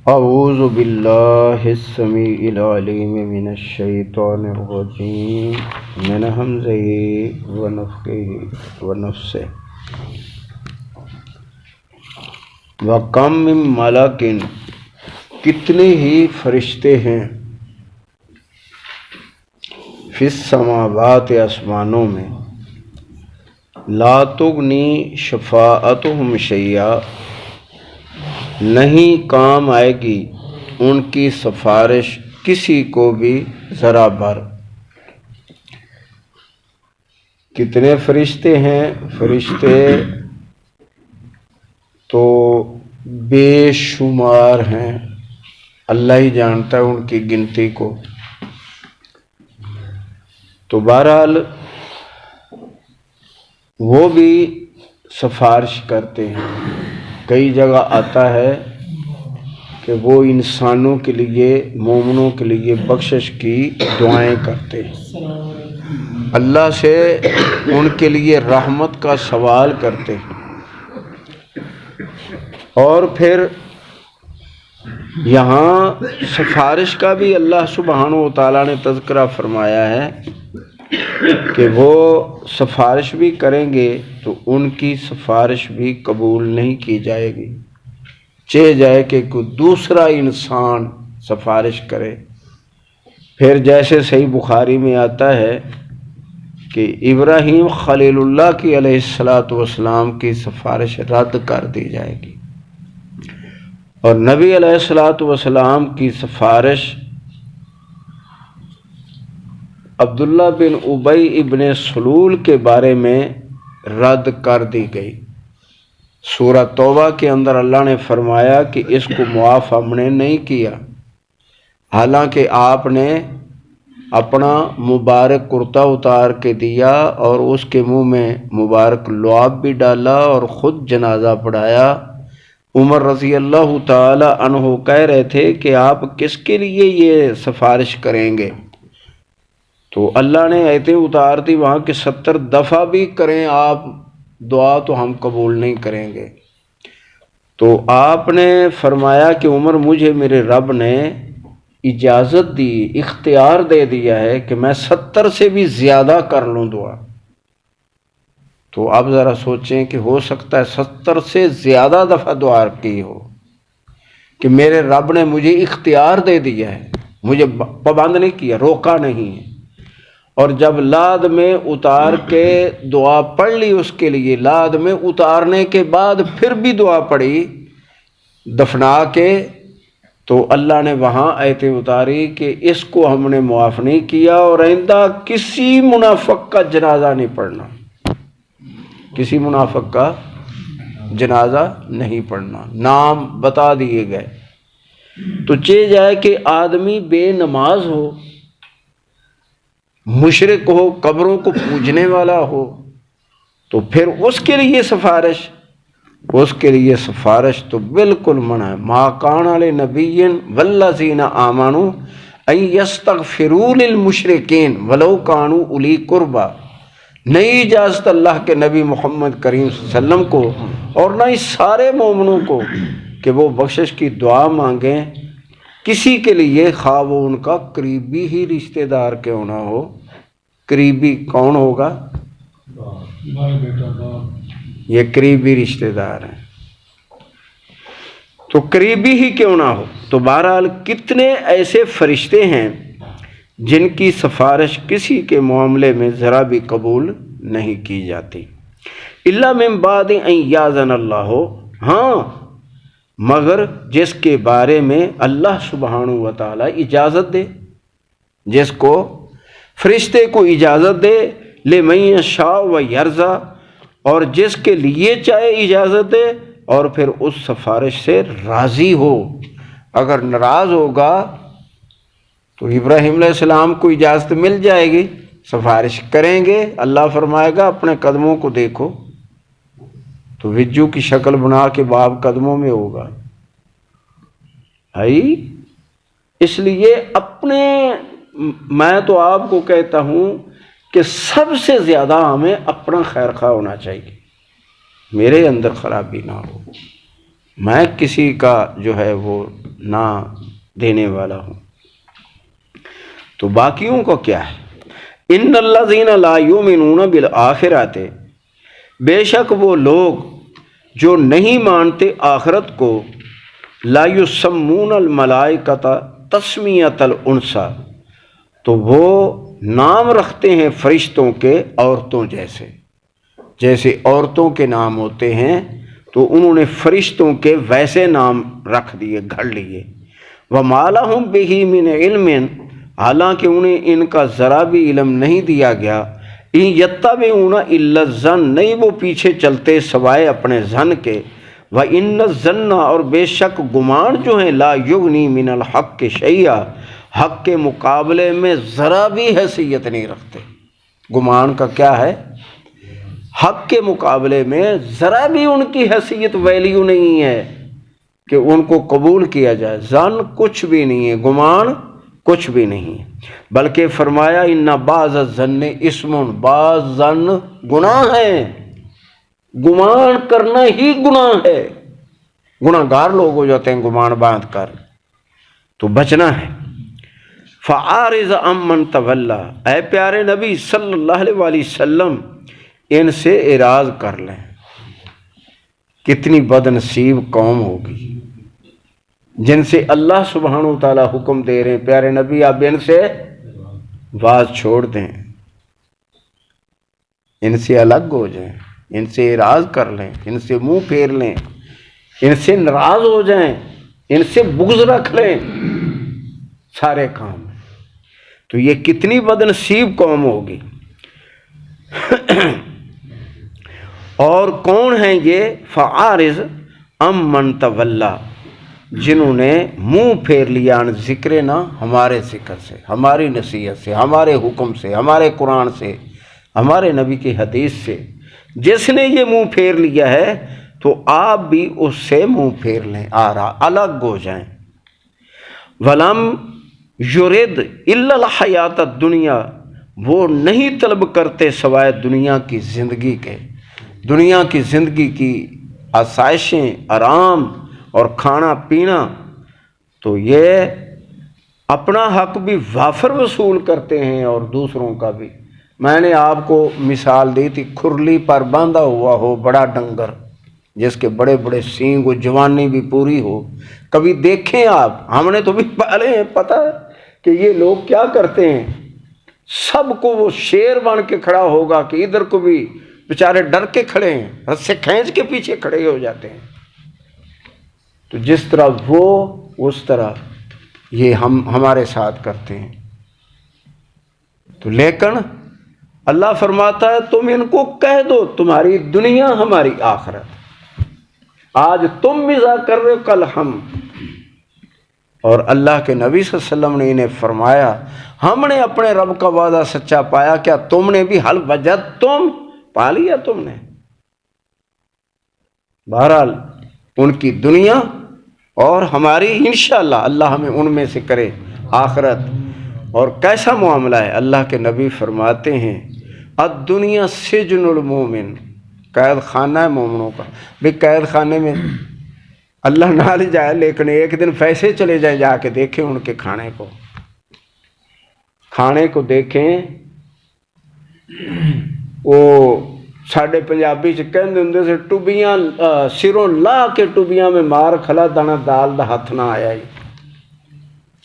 اعوذ باللہ السمیع العلیم من الشیطان الرجیم من ہمزہ ونفخہ ونفثہ وَكَمْ مِن مَلَكٍ کتنے ہی فرشتے ہیں فی السماوات آسمانوں میں لا تغنی شفاعتہم شیئا نہیں کام آئے گی ان کی سفارش کسی کو بھی ذرا بھر۔ کتنے فرشتے ہیں؟ فرشتے تو بے شمار ہیں، اللہ ہی جانتا ہے ان کی گنتی کو۔ تو بہرحال وہ بھی سفارش کرتے ہیں۔ کئی جگہ آتا ہے کہ وہ انسانوں کے لیے، مومنوں کے لیے بخشش کی دعائیں کرتے ہیں، اللہ سے ان کے لیے رحمت کا سوال کرتے ہیں۔ اور پھر یہاں سفارش کا بھی اللہ سبحانہ و تعالیٰ نے تذکرہ فرمایا ہے کہ وہ سفارش بھی کریں گے تو ان کی سفارش بھی قبول نہیں کی جائے گی، چاہے جائے کہ کوئی دوسرا انسان سفارش کرے۔ پھر جیسے صحیح بخاری میں آتا ہے کہ ابراہیم خلیل اللہ کی علیہ السلام کی سفارش رد کر دی جائے گی، اور نبی علیہ السلام کی سفارش عبداللہ بن ابی ابن سلول کے بارے میں رد کر دی گئی۔ سورہ توبہ کے اندر اللہ نے فرمایا کہ اس کو معاف ہم نے نہیں کیا، حالانکہ آپ نے اپنا مبارک کرتا اتار کے دیا اور اس کے منہ میں مبارک لعاب بھی ڈالا اور خود جنازہ پڑھایا۔ عمر رضی اللہ تعالی عنہ کہہ رہے تھے کہ آپ کس کے لیے یہ سفارش کریں گے؟ تو اللہ نے آیتیں اتار دی وہاں کہ 70 دفعہ بھی کریں آپ دعا تو ہم قبول نہیں کریں گے۔ تو آپ نے فرمایا کہ عمر مجھے میرے رب نے اجازت دی، اختیار دے دیا ہے کہ میں 70 سے بھی زیادہ کر لوں دعا۔ تو اب ذرا سوچیں کہ ہو سکتا ہے 70 سے زیادہ دفعہ دعا کی ہو کہ میرے رب نے مجھے اختیار دے دیا ہے، مجھے پابند نہیں کیا، روکا نہیں ہے۔ اور جب لاد میں اتار کے دعا پڑھ لی اس کے لیے، لاد میں اتارنے کے بعد پھر بھی دعا پڑھی دفنا کے، تو اللہ نے وہاں آیتیں اتاری کہ اس کو ہم نے معاف نہیں کیا اور آئندہ کسی منافق کا جنازہ نہیں پڑھنا، کسی منافق کا جنازہ نہیں پڑھنا، نام بتا دیے گئے۔ تو چاہے جائے کہ آدمی بے نماز ہو، مشرک ہو، قبروں کو پوجنے والا ہو، تو پھر اس کے لیے سفارش تو بالکل منع ہے۔ ما کان لنبی والذین آمنوا ان یستغفروا للمشرکین ولو کانوا اولی قربی، نہیں اجازت اللہ کے نبی محمد کریم صلی اللہ علیہ وسلم کو اور نہ ہی سارے مومنوں کو کہ وہ بخشش کی دعا مانگیں کسی کے لیے، خواہ وہ ان کا قریبی ہی رشتہ دار کیوں نہ ہو۔ قریبی کون ہوگا؟ یہ قریبی رشتہ دار ہیں، تو قریبی ہی کیوں نہ ہو۔ تو بہرحال کتنے ایسے فرشتے ہیں جن کی سفارش کسی کے معاملے میں ذرا بھی قبول نہیں کی جاتی۔ الا من بعد ان یاذن اللہ، ہاں مگر جس کے بارے میں اللہ سبحانہ و تعالی اجازت دے، جس کو فرشتے کو اجازت دے، لمن یشاء و یرضی، اور جس کے لیے چاہے اجازت دے اور پھر اس سفارش سے راضی ہو۔ اگر ناراض ہوگا تو ابراہیم علیہ السلام کو اجازت مل جائے گی، سفارش کریں گے، اللہ فرمائے گا اپنے قدموں کو دیکھو، تو وجو کی شکل بنا کے باپ قدموں میں ہوگا۔ اس لیے میں تو آپ کو کہتا ہوں کہ سب سے زیادہ ہمیں اپنا خیر خواہ ہونا چاہیے، میرے اندر خرابی نہ ہو، میں کسی کا جو ہے وہ نہ دینے والا ہوں۔ تو باقیوں کو کیا ہے؟ ان الذین لا یؤمنون بالآخرۃ، بے شک وہ لوگ جو نہیں مانتے آخرت کو، لا یسمون الملائکۃ تسمیۃ الانثی، تو وہ نام رکھتے ہیں فرشتوں کے عورتوں جیسے، جیسے عورتوں کے نام ہوتے ہیں تو انہوں نے فرشتوں کے ویسے نام رکھ دیے، گھڑ لیے۔ وَمَا لَهُم بِهِ مِنْ عِلْمٍ، حالانکہ انہیں ان کا ذرا بھی علم نہیں دیا گیا۔ ان یتبعون الا الظن، نہیں وہ پیچھے چلتے سوائے اپنے ظن کے۔ وَإِنَّ الظَّنَّ، اور بے شک گمان جو ہیں، لا یغنی من الحق شیئا، حق کے مقابلے میں ذرا بھی حیثیت نہیں رکھتے۔ گمان کا کیا ہے؟ حق کے مقابلے میں ذرا بھی ان کی حیثیت ویلیو نہیں ہے کہ ان کو قبول کیا جائے۔ ظن کچھ بھی نہیں ہے، گمان کچھ بھی نہیں ہے، بلکہ فرمایا ان بعض الظن اسم، بعض ظن گناہ ہے، گمان کرنا ہی گناہ ہے، گناہ گار لوگ ہو جاتے ہیں گمان باندھ کر، تو بچنا ہے۔ فَعَارِضْ عَمَّنْ تَوَلَّى، اے پیارے نبی صلی اللہ علیہ وآلہ وسلم ان سے اعراض کر لیں۔ کتنی بد نصیب قوم ہوگی جن سے اللہ سبحانہ و تعالیٰ حکم دے رہے ہیں پیارے نبی آپ ان سے باز چھوڑ دیں، ان سے الگ ہو جائیں، ان سے اعراض کر لیں، ان سے منہ پھیر لیں، ان سے ناراض ہو جائیں، ان سے بغض رکھ لیں، سارے کام۔ تو یہ کتنی بد نصیب قوم ہوگی۔ اور کون ہیں یہ؟ فَعَارِضْ عَمَّنْ تَوَلَّى، جنہوں نے منہ پھیر لیا عن ذکرنا، ہمارے ذکر سے، ہماری نصیحت سے، ہمارے حکم سے، ہمارے قرآن سے، ہمارے نبی کی حدیث سے، جس نے یہ منہ پھیر لیا ہے تو آپ بھی اس سے منہ پھیر لیں، الگ ہو جائیں۔ وَلَمْ يُرِدْ إِلَّا الْحَيَاةَ الدُّنْيَا، وہ نہیں طلب کرتے سوائے دنیا کی زندگی کے، دنیا کی زندگی کی آسائشیں، آرام اور کھانا پینا، تو یہ اپنا حق بھی وافر وصول کرتے ہیں اور دوسروں کا بھی۔ میں نے آپ کو مثال دی تھی، کھرلی پر باندھا ہوا ہو بڑا ڈنگر جس کے بڑے بڑے سینگ ہو، جوانی بھی پوری ہو، کبھی دیکھیں آپ، ہم نے تو بھی پالے ہیں، پتہ ہے کہ یہ لوگ کیا کرتے ہیں، سب کو وہ شیر بن کے کھڑا ہوگا کہ ادھر کو بھی بیچارے ڈر کے کھڑے ہیں، رسے کھینچ کے پیچھے کھڑے ہو جاتے ہیں۔ تو جس طرح وہ اس طرح یہ ہمارے ساتھ کرتے ہیں۔ تو لیکن اللہ فرماتا ہے تم ان کو کہہ دو تمہاری دنیا ہماری آخرت، آج تم مزاح کر رہے ہو کل ہم۔ اور اللہ کے نبی صلی اللہ علیہ وسلم نے انہیں فرمایا ہم نے اپنے رب کا وعدہ سچا پایا، کیا تم نے بھی؟ حل وجدتم، پا لیا تم نے؟ بہرحال ان کی دنیا اور ہماری انشاءاللہ اللہ ہمیں ان میں سے کرے آخرت۔ اور کیسا معاملہ ہے؟ اللہ کے نبی فرماتے ہیں الدنیا سجن المومن، قید خانہ ہے مومنوں کا۔ بھی قید خانے میں اللہ نہ لے جائے لیکن ایک دن پیسے چلے جائیں، جا کے دیکھیں ان کے کھانے کو دیکھیں۔ وہ ساڈے پنجابی چ کہندے ہوندے سے ٹوبیاں سروں لا کے ٹوبیاں میں مار کھلا، دانا دال دا ہاتھ نہ آیا جی۔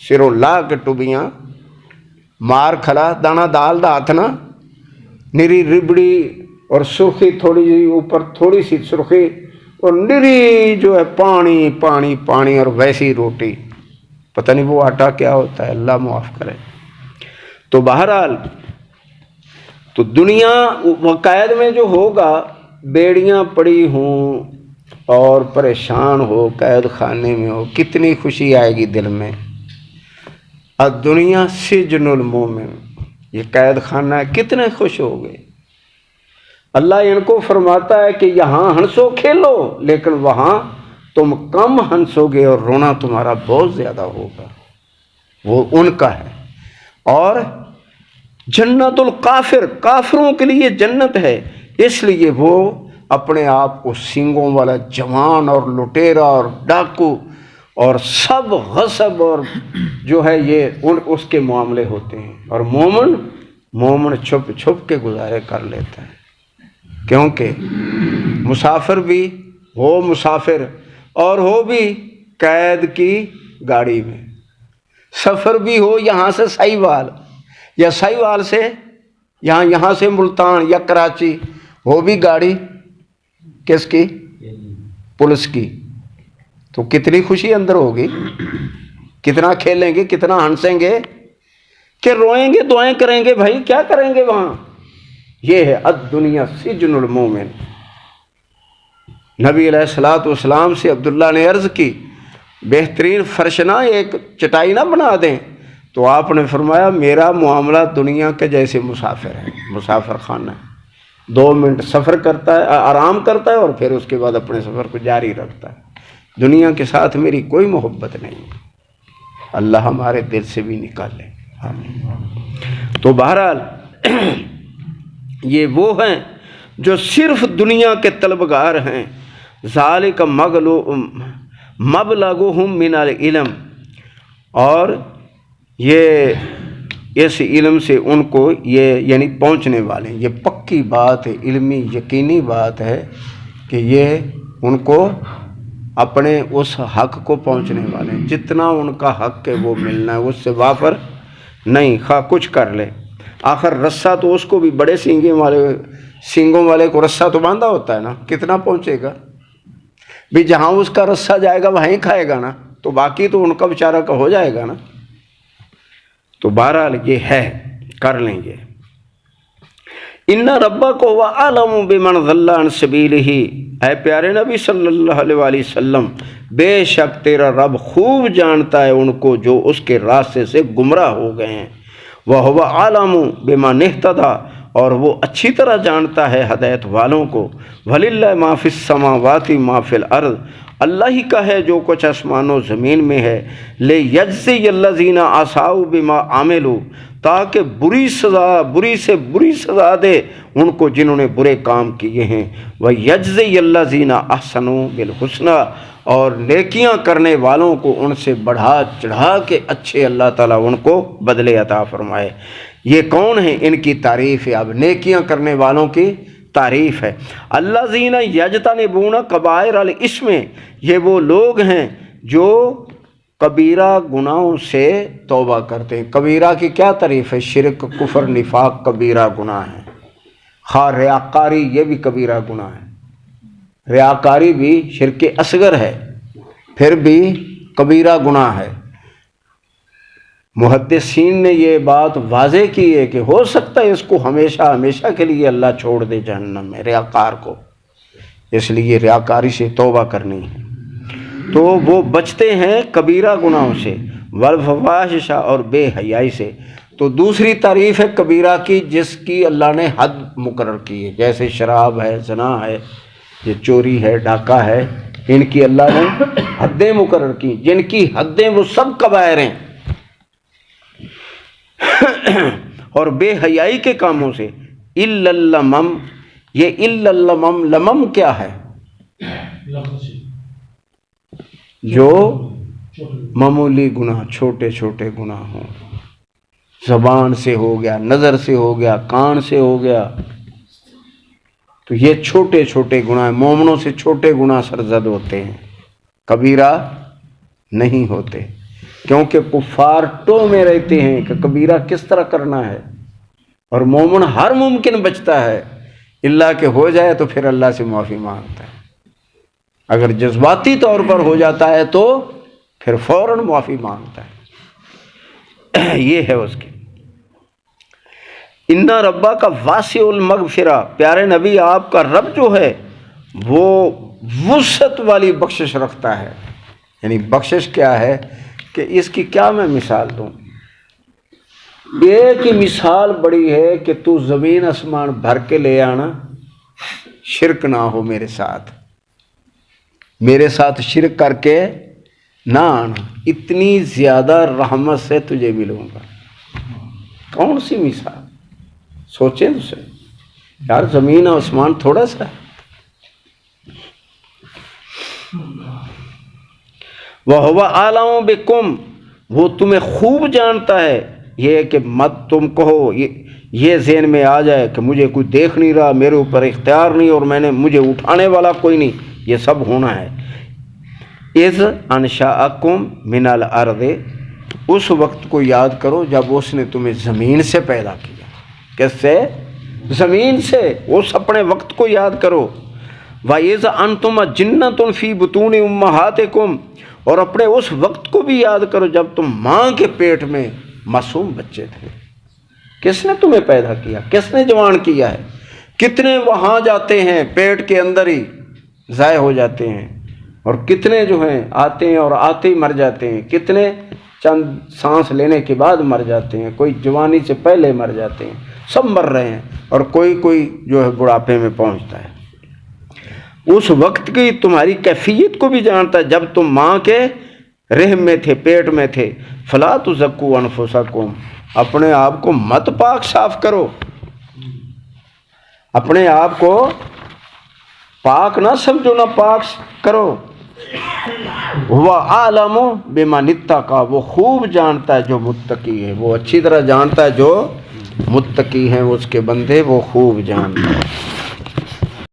سروں لا کے ٹوبیاں مار کھلا، دانا دال دا ہاتھ نہ، نری ربڑی اور سرخی تھوڑی جی اوپر، تھوڑی سی سرخی اور نری جو ہے پانی پانی پانی، اور ویسی روٹی، پتہ نہیں وہ آٹا کیا ہوتا ہے، اللہ معاف کرے۔ تو بہرحال تو دنیا قید میں جو ہوگا، بیڑیاں پڑی ہوں اور پریشان ہو، قید خانے میں ہو، کتنی خوشی آئے گی دل میں۔ الدنیا سجن المومن، یہ قید خانہ ہے، کتنے خوش ہو گئے۔ اللہ ان کو فرماتا ہے کہ یہاں ہنسو کھیلو، لیکن وہاں تم کم ہنسو گے اور رونا تمہارا بہت زیادہ ہوگا، وہ ان کا ہے۔ اور جنت الکافر، کافروں کے لیے جنت ہے، اس لیے وہ اپنے آپ کو سینگوں والا جوان اور لٹیرا اور ڈاکو اور سب غصب اور جو ہے یہ اس کے معاملے ہوتے ہیں، اور مومن چھپ چھپ کے گزارے کر لیتا ہے، کیونکہ مسافر بھی ہو مسافر اور ہو بھی قید کی گاڑی میں، سفر بھی ہو یہاں سے سہیوال یا سہیوال سے یہاں سے ملتان یا کراچی، ہو بھی گاڑی کس کی؟ پولیس کی، تو کتنی خوشی اندر ہوگی، کتنا کھیلیں گے، کتنا ہنسیں گے، کہ روئیں گے، دعائیں کریں گے، بھائی کیا کریں گے وہاں۔ یہ ہے الدنیا سجن المومن۔ نبی علیہ الصلوۃ والسلام سے عبداللہ نے عرض کی بہترین فرش نہ ایک چٹائی نہ بنا دیں، تو آپ نے فرمایا میرا معاملہ دنیا کے جیسے مسافر ہے، مسافر خانہ ہے، 2 منٹ سفر کرتا ہے، آرام کرتا ہے، اور پھر اس کے بعد اپنے سفر کو جاری رکھتا ہے۔ دنیا کے ساتھ میری کوئی محبت نہیں، اللہ ہمارے دل سے بھی نکالے۔ تو بہرحال یہ وہ ہیں جو صرف دنیا کے طلبگار ہیں، ذالک مبلغہم من العلم، اور یہ اس علم سے ان کو یہ یعنی پہنچنے والے ہیں، یہ پکی بات ہے، علمی یقینی بات ہے کہ یہ ان کو اپنے اس حق کو پہنچنے والے ہیں، جتنا ان کا حق ہے وہ ملنا ہے، اس سے وافر نہیں، خواہ کچھ کر لے۔ آخر رسہ تو اس کو بھی بڑے سینگوں والے کو رسہ تو باندھا ہوتا ہے نا، کتنا پہنچے گا بھی، جہاں اس کا رسہ جائے گا وہیں کھائے گا نا، تو باقی تو ان کا بیچارہ کا ہو جائے گا نا۔ تو بہرحال یہ ہے، کر لیں گے۔ ان ربک هو اعلم بمن ضل عن سبیلہ، اے پیارے نبی صلی اللہ علیہ وآلہ وسلم، بے شک تیرا رب خوب جانتا ہے ان کو جو اس کے راستے سے گمراہ ہو گئے ہیں، وَهُوَ أَعْلَمُ بِمَنِ اهْتَدَىٰ، اور وہ اچھی طرح جانتا ہے ہدایت والوں کو۔ وَلِلَّهِ مَا فِي السَّمَاوَاتِ مَا فِي الْأَرْضِ، اللہ ہی کا ہے جو کچھ آسمان و زمین میں ہے۔ لِيَجْزِيَ الَّذِينَ أَسَاءُوا بِمَا عَمِلُوا، تاکہ بری سے بری سزا دے ان کو جنہوں نے برے کام کیے ہیں۔ وَيَجْزِيَ الَّذِينَ أَحْسَنُوا بِالْحُسْنَىٰ، اور نیکیاں کرنے والوں کو ان سے بڑھا چڑھا کے اچھے اللہ تعالیٰ ان کو بدلے عطا فرمائے۔ یہ کون ہیں؟ ان کی تعریف ہے، اب نیکیاں کرنے والوں کی تعریف ہے۔ الذین یجتنبون کبائر الاسم، یہ وہ لوگ ہیں جو کبیرہ گناہوں سے توبہ کرتے ہیں۔ کبیرہ کی کیا تعریف ہے؟ شرک، کفر، نفاق کبیرہ گناہ ہے۔ خواہ ریاکاری، یہ بھی کبیرہ گناہ ہے، ریاکاری بھی شرک اصغر ہے، پھر بھی کبیرہ گناہ ہے۔ محدثین نے یہ بات واضح کی ہے کہ ہو سکتا ہے اس کو ہمیشہ کے لیے اللہ چھوڑ دے جہنم میں، ریاکار کو، اس لیے ریاکاری سے توبہ کرنی ہے۔ تو وہ بچتے ہیں کبیرہ گناہوں سے، والفواحش، اور بے حیائی سے۔ تو دوسری تعریف ہے کبیرہ کی جس کی اللہ نے حد مقرر کی ہے، جیسے شراب ہے، زنا ہے، یہ چوری ہے، ڈاکہ ہے، ان کی اللہ نے حدیں مقرر کی، جن کی حدیں وہ سب کبائر ہیں۔ اور بے حیائی کے کاموں سے، الا اللمم، یہ الا اللمم، لمم کیا ہے؟ جو معمولی گناہ، چھوٹے چھوٹے گناہ ہوں، زبان سے ہو گیا، نظر سے ہو گیا، کان سے ہو گیا، تو یہ چھوٹے چھوٹے گناہ، مومنوں سے چھوٹے گناہ سرزد ہوتے ہیں، کبیرہ نہیں ہوتے، کیونکہ کفار ٹو میں رہتے ہیں کہ کبیرہ کس طرح کرنا ہے، اور مومن ہر ممکن بچتا ہے، اللہ کہ ہو جائے تو پھر اللہ سے معافی مانگتا ہے، اگر جذباتی طور پر ہو جاتا ہے تو پھر فوراً معافی مانگتا ہے۔ یہ ہے اس کی۔ ان ربا کا واسع المغفرہ، پیارے نبی آپ کا رب جو ہے وہ وسعت والی بخشش رکھتا ہے۔ یعنی بخشش کیا ہے کہ اس کی کیا میں مثال دوں؟ ایک ہی مثال بڑی ہے کہ تو زمین آسمان بھر کے لے آنا، شرک نہ ہو میرے ساتھ شرک کر کے نہ آنا، اتنی زیادہ رحمت سے تجھے ملوں گا۔ کون سی مثال؟ سوچیں تو صحیح یار، زمین اور آسمان تھوڑا سا ہے۔ وَهُوَ أَعْلَمُ بِكُمْ، وہ تمہیں خوب جانتا ہے. یہ کہ مت تم کہو، یہ ذہن میں آ جائے کہ مجھے کوئی دیکھ نہیں رہا، میرے اوپر اختیار نہیں اور مجھے اٹھانے والا کوئی نہیں. یہ سب ہونا ہے. اذ انشأکم من الارض، اس وقت کو یاد کرو جب اس نے تمہیں زمین سے پیدا کیا. کس سے؟ زمین سے. اس اپنے وقت کو یاد کرو. وَإِذْ أَنْتُمْ أَجِنَّةٌ فِي بُطُونِ أُمَّهَاتِكُمْ، اور اپنے اس وقت کو بھی یاد کرو جب تم ماں کے پیٹ میں معصوم بچے تھے. کس نے تمہیں پیدا کیا؟ کس نے جوان کیا ہے؟ کتنے وہاں جاتے ہیں پیٹ کے اندر ہی ضائع ہو جاتے ہیں، اور کتنے جو ہیں آتے ہیں اور آتے ہی مر جاتے ہیں. کتنے چند سانس لینے کے بعد مر جاتے ہیں، کوئی جوانی سے پہلے مر جاتے ہیں. سب مر رہے ہیں، اور کوئی جو ہے بڑھاپے میں پہنچتا ہے. اس وقت کی تمہاری کیفیت کو بھی جانتا ہے جب تم ماں کے رحم میں تھے، پیٹ میں تھے. فلا تزکوا انفسکم، اپنے آپ کو مت پاک صاف کرو، اپنے آپ کو پاک نہ سمجھو، نہ پاک کرو. وہ عالم بمن اتقی، وہ خوب جانتا ہے جو متقی ہے، وہ اچھی طرح جانتا ہے جو متقی ہیں اس کے بندے، وہ خوب جانتا ہے.